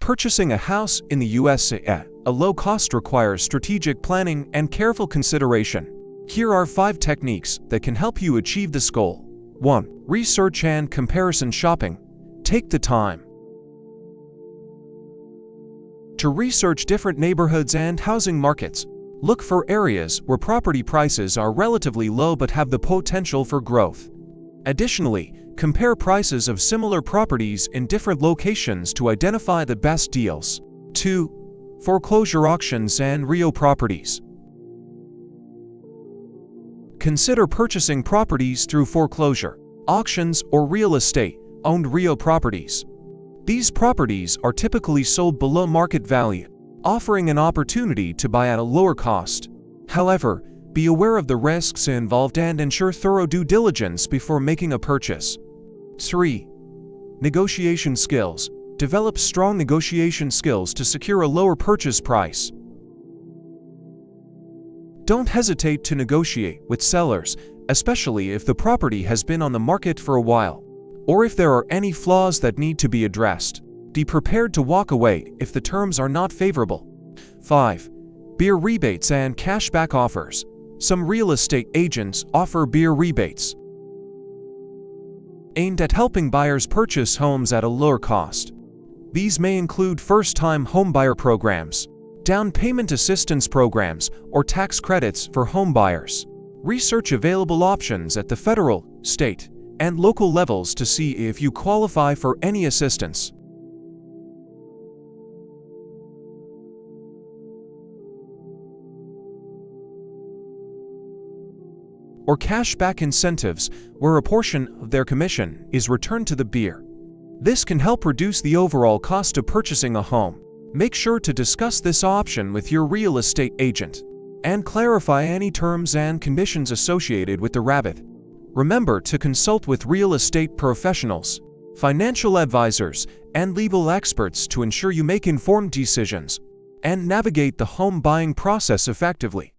Purchasing a house in the US at a low cost requires strategic planning and careful consideration. Here are 5 techniques that can help you achieve this goal. 1. Research and comparison shopping. Take the time to research different neighborhoods and housing markets. Look for areas where property prices are relatively low but have the potential for growth. Additionally, compare prices of similar properties in different locations to identify the best deals. 2. Foreclosure auctions and REO properties. Consider purchasing properties through foreclosure, auctions, or real estate-owned REO properties. These properties are typically sold below market value, offering an opportunity to buy at a lower cost. However, be aware of the risks involved and ensure thorough due diligence before making a purchase. 3. Negotiation skills. Develop strong negotiation skills to secure a lower purchase price. Don't hesitate to negotiate with sellers, especially if the property has been on the market for a while, or if there are any flaws that need to be addressed. Be prepared to walk away if the terms are not favorable. 5. Beer rebates and cashback offers. Some real estate agents offer beer rebates aimed at helping buyers purchase homes at a lower cost. These may include first-time homebuyer programs, down payment assistance programs, or tax credits for homebuyers. Research available options at the federal, state, and local levels to see if you qualify for any assistance. Or cashback incentives, where a portion of their commission is returned to the buyer. This can help reduce the overall cost of purchasing a home. Make sure to discuss this option with your real estate agent and clarify any terms and conditions associated with the rebate. Remember to consult with real estate professionals, financial advisors, and legal experts to ensure you make informed decisions and navigate the home buying process effectively.